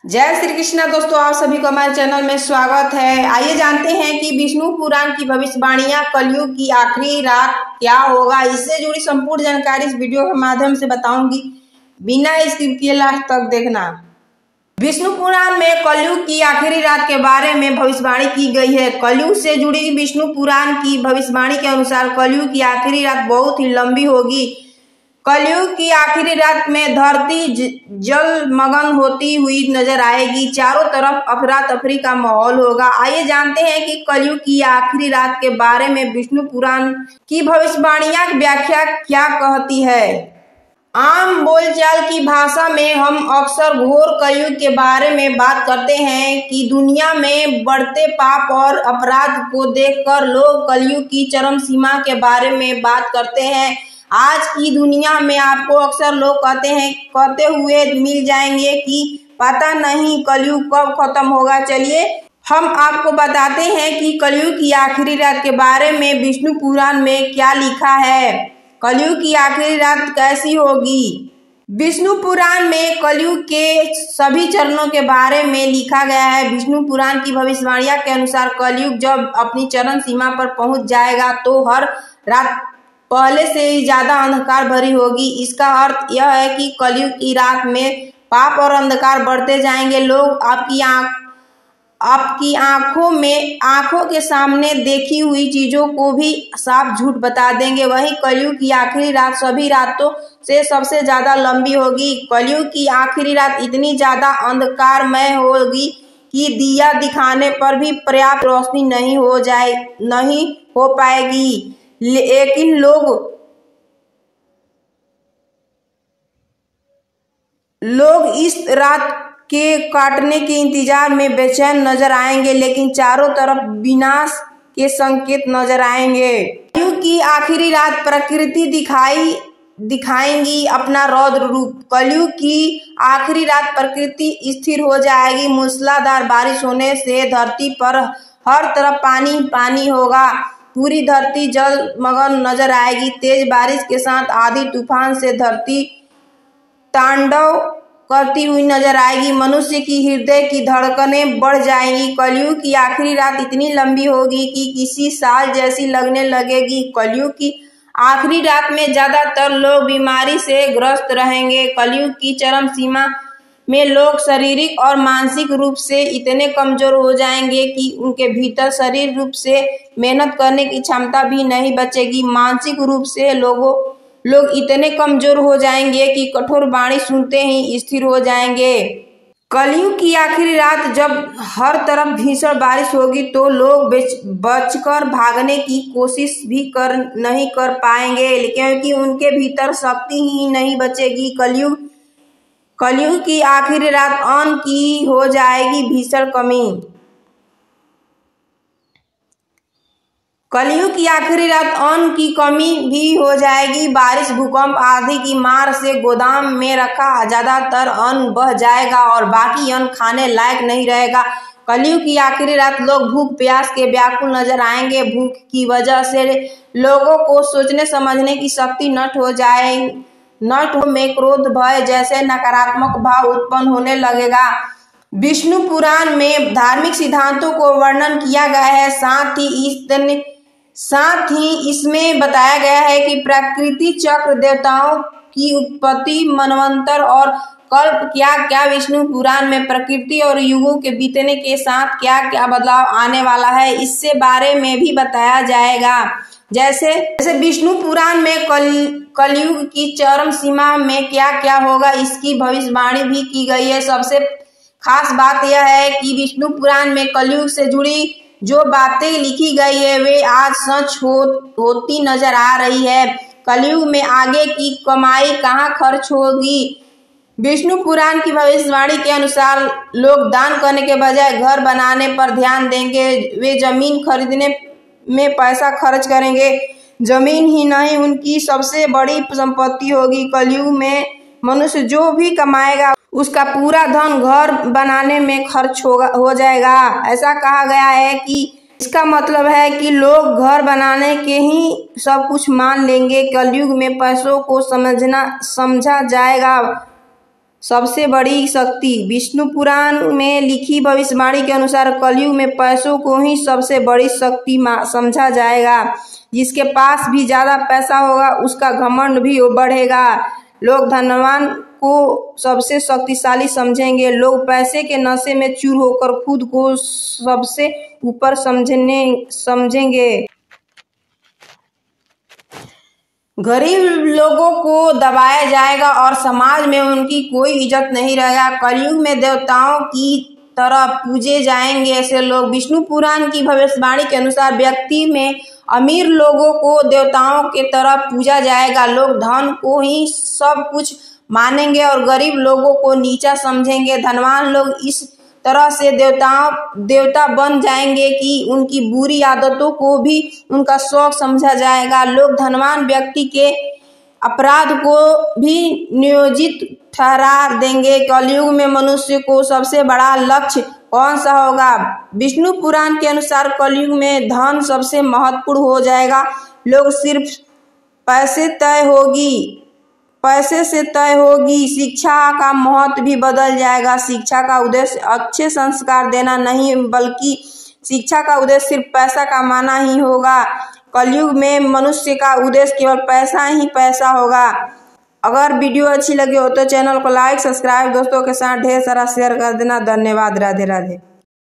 जय श्री कृष्णा दोस्तों, आप सभी को हमारे चैनल में स्वागत है। आइए जानते हैं कि विष्णु पुराण की भविष्यवाणियां, कलयुग की आखिरी रात क्या होगा। इससे जुड़ी संपूर्ण जानकारी इस वीडियो के माध्यम से बताऊंगी, बिना स्किप किए लास्ट तक देखना। विष्णु पुराण में कलयुग की आखिरी रात के बारे में भविष्यवाणी की गई है। कलयुग से जुड़ी विष्णु पुराण की भविष्यवाणी के अनुसार कलयुग की आखिरी रात बहुत ही लंबी होगी। कलयुग की आखिरी रात में धरती जलमग्न होती हुई नजर आएगी। चारों तरफ अफरा तफरी का माहौल होगा। आइए जानते हैं कि कलयुग की आखिरी रात के बारे में विष्णु पुराण की भविष्यवाणियां व्याख्या क्या कहती है। आम बोलचाल की भाषा में हम अक्सर घोर कलयुग के बारे में बात करते हैं कि दुनिया में बढ़ते पाप और अपराध को देखकर लोग कलयुग की चरम सीमा के बारे में बात करते हैं। आज की दुनिया में आपको अक्सर लोग कहते हुए मिल जाएंगे कि पता नहीं कलयुग कब खत्म होगा। चलिए हम आपको बताते हैं कि कलयुग की आखिरी रात के बारे में विष्णु पुराण में क्या लिखा है। कलयुग की आखिरी रात कैसी होगी। विष्णु पुराण में कलयुग के सभी चरणों के बारे में लिखा गया है। विष्णु पुराण की भविष्यवाणियां के अनुसार कलयुग जब अपनी चरम सीमा पर पहुंच जाएगा तो हर रात पहले से ही ज्यादा अंधकार भरी होगी। इसका अर्थ यह है कि कलयुग की रात में पाप और अंधकार बढ़ते जाएंगे। लोग आपकी आंखों के सामने देखी हुई चीजों को भी साफ झूठ बता देंगे। वहीं कलयुग की आखिरी रात सभी रातों से सबसे ज्यादा लंबी होगी। कलयुग की आखिरी रात इतनी ज्यादा अंधकारमय होगी कि दिया दिखाने पर भी पर्याप्त रोशनी नहीं हो पाएगी। लेकिन लोग इस रात के काटने के इंतजार में बेचैन नजर आएंगे, लेकिन चारों तरफ विनाश के संकेत नजर आएंगे। कलयुग की आखिरी रात प्रकृति दिखाएंगी अपना रौद्र रूप। कलयुग की आखिरी रात प्रकृति स्थिर हो जाएगी। मूसलाधार बारिश होने से धरती पर हर तरफ पानी पानी होगा। पूरी धरती जलमग्न नजर आएगी। तेज बारिश के साथ आंधी तूफान से धरती तांडव करती हुई नजर आएगी। मनुष्य की हृदय की धड़कनें बढ़ जाएंगी। कलयुग की आखिरी रात इतनी लंबी होगी कि किसी साल जैसी लगने लगेगी। कलयुग की आखिरी रात में ज्यादातर लोग बीमारी से ग्रस्त रहेंगे। कलयुग की चरम सीमा में लोग शारीरिक और मानसिक रूप से इतने कमजोर हो जाएंगे कि उनके भीतर शरीर रूप से मेहनत करने की क्षमता भी नहीं बचेगी। मानसिक रूप से लोग इतने कमजोर हो जाएंगे कि कठोर वाणी सुनते ही स्थिर हो जाएंगे। कलयुग की आखिरी रात जब हर तरफ भीषण बारिश होगी तो लोग बचकर भागने की कोशिश भी नहीं कर पाएंगे, क्योंकि उनके भीतर शक्ति ही नहीं बचेगी। कलयुग की आखिरी रात अन्न की हो जाएगी भीषण कमी। कलयुग की आखिरी रात अन्न की कमी भी हो जाएगी। बारिश, भूकंप आदि की मार से गोदाम में रखा ज्यादातर अन्न बह जाएगा और बाकी अन्न खाने लायक नहीं रहेगा। कलयुग की आखिरी रात लोग भूख प्यास के व्याकुल नजर आएंगे। भूख की वजह से लोगों को सोचने समझने की शक्ति नष्ट में क्रोध, भय जैसे नकारात्मक भाव उत्पन्न होने लगेगा। विष्णु पुराण में धार्मिक सिद्धांतों को वर्णन किया गया है। साथ ही इसमें बताया गया है कि प्रकृति चक्र, देवताओं की उत्पत्ति, मनवंतर और कल्प क्या क्या। विष्णु पुराण में प्रकृति और युगों के बीतने के साथ क्या क्या बदलाव आने वाला है, इससे बारे में भी बताया जाएगा। जैसे विष्णु पुराण में कलयुग की चरम सीमा में क्या क्या होगा, इसकी भविष्यवाणी भी की गई है। सबसे खास बात यह है कि विष्णु पुराण में कलयुग से जुड़ी जो बातें लिखी गई है वे आज सच होती नजर आ रही है। कलयुग में आगे की कमाई कहाँ खर्च होगी। विष्णु पुराण की भविष्यवाणी के अनुसार लोग दान करने के बजाय घर बनाने पर ध्यान देंगे। वे जमीन खरीदने में पैसा खर्च करेंगे। जमीन ही नहीं, उनकी सबसे बड़ी संपत्ति होगी। कलयुग में मनुष्य जो भी कमाएगा उसका पूरा धन घर बनाने में खर्च हो जाएगा। ऐसा कहा गया है कि इसका मतलब है कि लोग घर बनाने के ही सब कुछ मान लेंगे। कलयुग में पैसों को समझा सबसे बड़ी शक्ति। विष्णु पुराण में लिखी भविष्यवाणी के अनुसार कलयुग में पैसों को ही सबसे बड़ी शक्ति समझा जाएगा। जिसके पास भी ज्यादा पैसा होगा उसका घमंड भी बढ़ेगा। लोग धनवान को सबसे शक्तिशाली समझेंगे। लोग पैसे के नशे में चूर होकर खुद को सबसे ऊपर समझेंगे। गरीब लोगों को दबाया जाएगा और समाज में उनकी कोई इज्जत नहीं रहेगा। कलयुग में देवताओं की तरह पूजे जाएंगे ऐसे लोग। विष्णु पुराण की भविष्यवाणी के अनुसार व्यक्ति में अमीर लोगों को देवताओं के तरह पूजा जाएगा। लोग धन को ही सब कुछ मानेंगे और गरीब लोगों को नीचा समझेंगे। धनवान लोग इस तरह से देवता बन जाएंगे कि उनकी बुरी आदतों को भी उनका शौक समझा जाएगा। लोग धनवान व्यक्ति के अपराध को भी नियोजित ठहरा देंगे। कलयुग में मनुष्य को सबसे बड़ा लक्ष्य कौन सा होगा? विष्णु पुराण के अनुसार कलयुग में धन सबसे महत्वपूर्ण हो जाएगा। लोग सिर्फ पैसे से तय होगी। शिक्षा का महत्व भी बदल जाएगा। शिक्षा का उद्देश्य अच्छे संस्कार देना नहीं बल्कि शिक्षा का उद्देश्य सिर्फ पैसा कमाना ही होगा। कलयुग में मनुष्य का उद्देश्य केवल पैसा ही पैसा होगा। अगर वीडियो अच्छी लगी हो तो चैनल को लाइक सब्सक्राइब दोस्तों के साथ ढेर सारा शेयर कर देना। धन्यवाद। राधे राधे।